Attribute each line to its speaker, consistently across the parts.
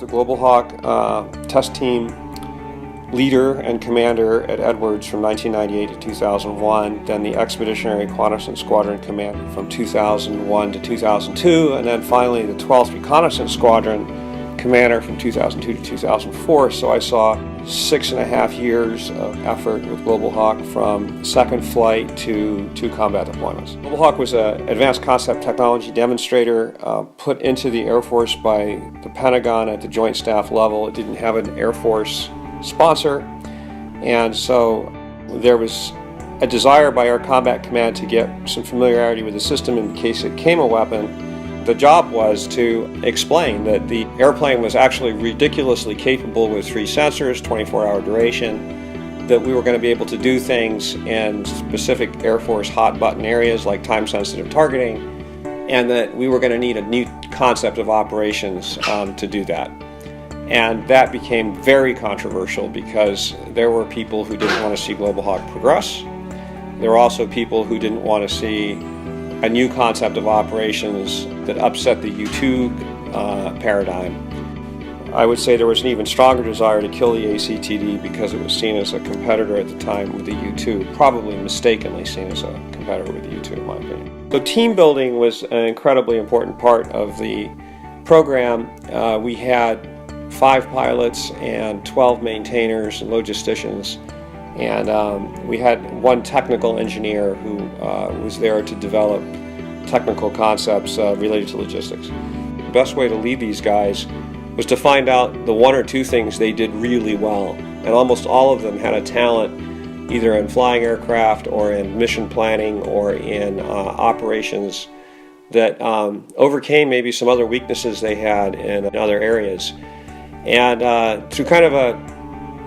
Speaker 1: the Global Hawk test team leader and commander at Edwards from 1998 to 2001, then the Expeditionary Reconnaissance Squadron commander from 2001 to 2002, and then finally the 12th Reconnaissance Squadron commander from 2002 to 2004. So I saw 6.5 years of effort with Global Hawk from second flight to two combat deployments. Global Hawk was an advanced concept technology demonstrator put into the Air Force by the Pentagon at the Joint Staff level. It didn't have an Air Force sponsor, and so there was a desire by our combat command to get some familiarity with the system in case it became a weapon. The job was to explain that the airplane was actually ridiculously capable with 3 sensors, 24-hour duration, that we were going to be able to do things in specific Air Force hot button areas like time-sensitive targeting, and that we were going to need a new concept of operations to do that. And that became very controversial because there were people who didn't want to see Global Hawk progress. There were also people who didn't want to see a new concept of operations that upset the U-2 paradigm. I would say there was an even stronger desire to kill the ACTD because it was seen as a competitor at the time with the U-2, probably mistakenly seen as a competitor with the U-2 in my opinion. So team building was an incredibly important part of the program. We had 5 pilots and 12 maintainers and logisticians, and we had 1 technical engineer who was there to develop technical concepts related to logistics. The best way to lead these guys was to find out the 1 or 2 things they did really well, and almost all of them had a talent either in flying aircraft or in mission planning or in operations that overcame maybe some other weaknesses they had in other areas. And through kind of a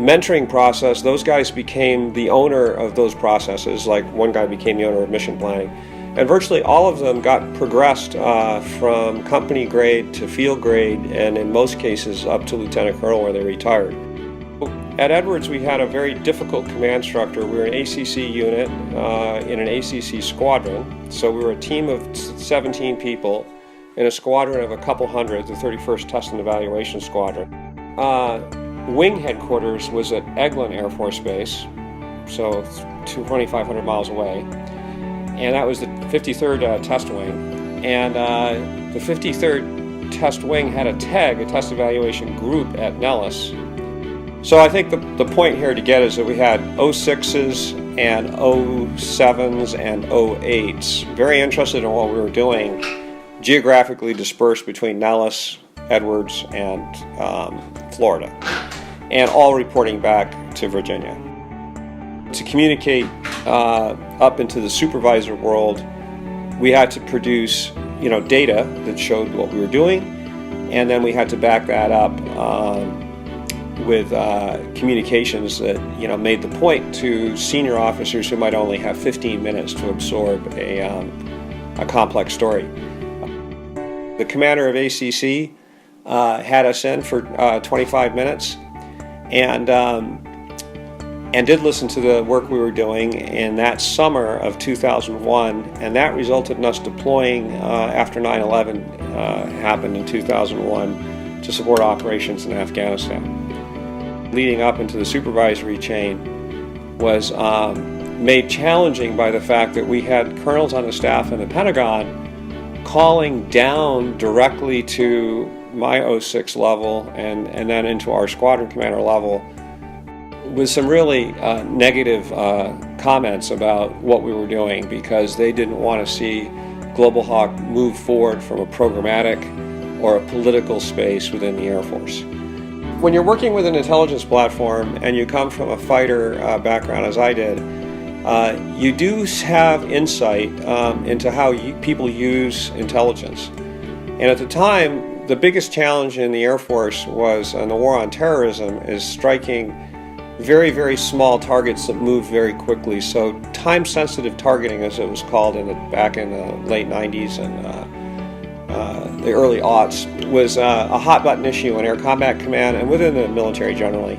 Speaker 1: mentoring process, those guys became the owner of those processes. Like one guy became the owner of mission planning. And virtually all of them got progressed from company grade to field grade, and in most cases up to lieutenant colonel where they retired. At Edwards, we had a very difficult command structure. We were an ACC unit in an ACC squadron. So we were a team of 17 people in a squadron of a couple hundred, the 31st Test and Evaluation Squadron. Wing headquarters was at Eglin Air Force Base, so 2,500 miles away, and that was the 53rd Test Wing. And the 53rd Test Wing had a TEG, a Test Evaluation Group, at Nellis. So I think the point here to get is that we had 06s and 07s and 08s, very interested in what we were doing, geographically dispersed between Nellis, Edwards, and Florida, and all reporting back to Virginia. To communicate up into the supervisor world, we had to produce, data that showed what we were doing, and then we had to back that up with communications that made the point to senior officers who might only have 15 minutes to absorb a complex story. The commander of ACC had us in for 25 minutes and did listen to the work we were doing in that summer of 2001, and that resulted in us deploying after 9/11 happened in 2001 to support operations in Afghanistan. Leading up into the supervisory chain was made challenging by the fact that we had colonels on the staff in the Pentagon calling down directly to my 06 level and then into our squadron commander level with some really negative comments about what we were doing, because they didn't want to see Global Hawk move forward from a programmatic or a political space within the Air Force. When you're working with an intelligence platform and you come from a fighter background, as I did, you do have insight into how people use intelligence. And at the time, the biggest challenge in the Air Force was, in the war on terrorism, is striking very, very small targets that move very quickly. So time-sensitive targeting, as it was called back in the late 90s and the early aughts, was a hot-button issue in Air Combat Command and within the military generally.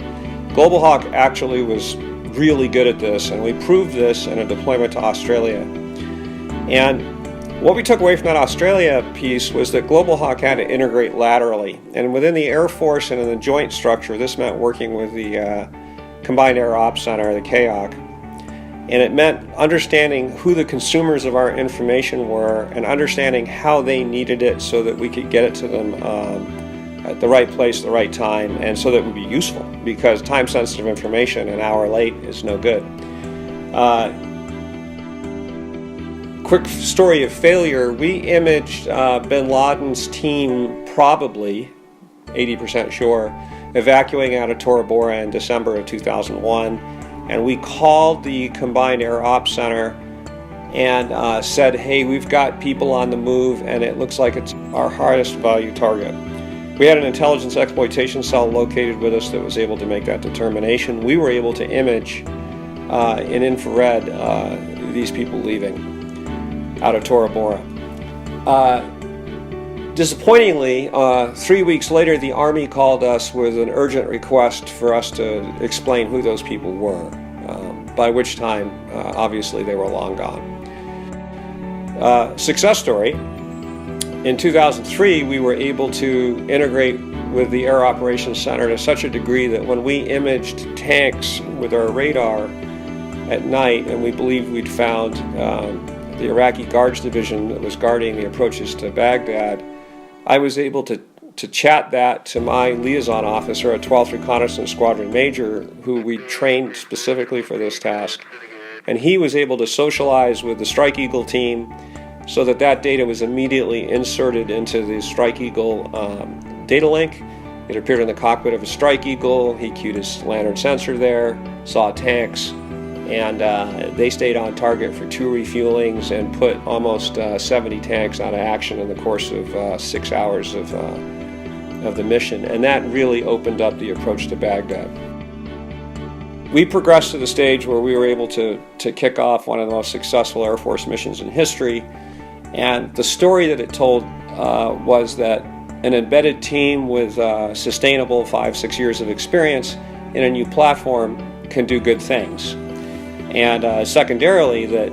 Speaker 1: Global Hawk actually was really good at this, and we proved this in a deployment to Australia. And What we took away from that Australia piece was that Global Hawk had to integrate laterally. And within the Air Force and in the joint structure, this meant working with the Combined Air Ops Center, the CAOC. And it meant understanding who the consumers of our information were and understanding how they needed it so that we could get it to them at the right place, at the right time, and so that it would be useful, because time-sensitive information an hour late is no good. Quick story of failure. We imaged bin Laden's team, probably 80% sure, evacuating out of Tora Bora in December of 2001. And we called the Combined Air Ops Center and said, hey, we've got people on the move and it looks like it's our highest value target. We had an intelligence exploitation cell located with us that was able to make that determination. We were able to image in infrared these people leaving out of Tora Bora. Disappointingly, 3 weeks later, the Army called us with an urgent request for us to explain who those people were, by which time, obviously, they were long gone. Success story. In 2003, we were able to integrate with the Air Operations Center to such a degree that when we imaged tanks with our radar at night, and we believed we'd found the Iraqi Guards Division that was guarding the approaches to Baghdad, I was able to chat that to my liaison officer, a 12th Reconnaissance Squadron Major, who we trained specifically for this task. And he was able to socialize with the Strike Eagle team so that that data was immediately inserted into the Strike Eagle data link. It appeared in the cockpit of a Strike Eagle. He cued his lantern sensor there, saw tanks, and they stayed on target for 2 refuelings and put almost 70 tanks out of action in the course of 6 hours of the mission. And that really opened up the approach to Baghdad. We progressed to the stage where we were able to kick off one of the most successful Air Force missions in history. And the story that it told was that an embedded team with sustainable 5-6 years of experience in a new platform can do good things. And secondarily, that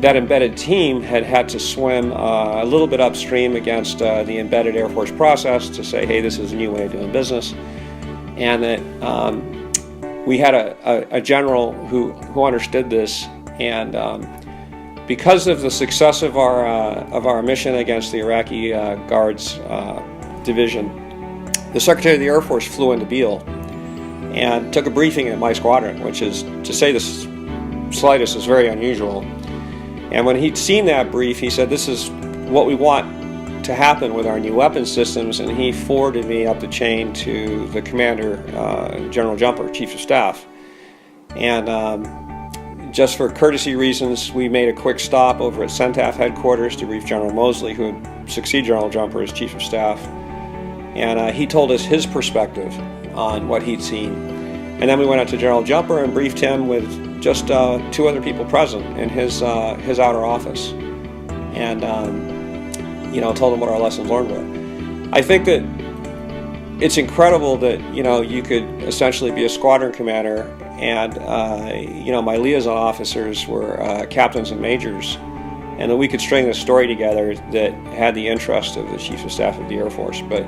Speaker 1: that embedded team had to swim a little bit upstream against the embedded Air Force process to say, hey, this is a new way of doing business. And that we had a general who understood this, and because of the success of our mission against the Iraqi Guards Division, the Secretary of the Air Force flew into Beale and took a briefing at my squadron, which is, to say the slightest, is very unusual. And when he'd seen that brief, he said, this is what we want to happen with our new weapon systems, and he forwarded me up the chain to the commander, General Jumper, Chief of Staff. And just for courtesy reasons, we made a quick stop over at CENTAF headquarters to brief General Mosley, who would succeed General Jumper as Chief of Staff. And he told us his perspective on what he'd seen. And then we went out to General Jumper and briefed him with just 2 other people present in his outer office. And told him what our lessons learned were. I think that it's incredible that, you could essentially be a squadron commander and, my liaison officers were captains and majors, and that we could string this story together that had the interest of the Chief of Staff of the Air Force. But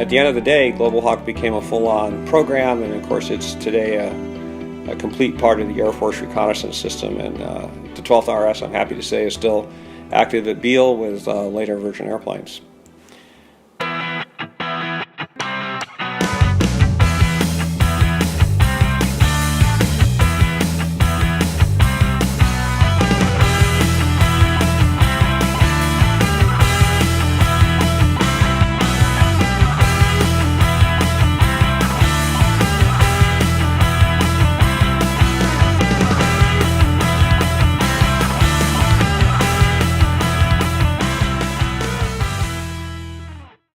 Speaker 1: at the end of the day, Global Hawk became a full-on program, and of course it's today a complete part of the Air Force reconnaissance system, and the 12th RS, I'm happy to say, is still active at Beale with later version airplanes.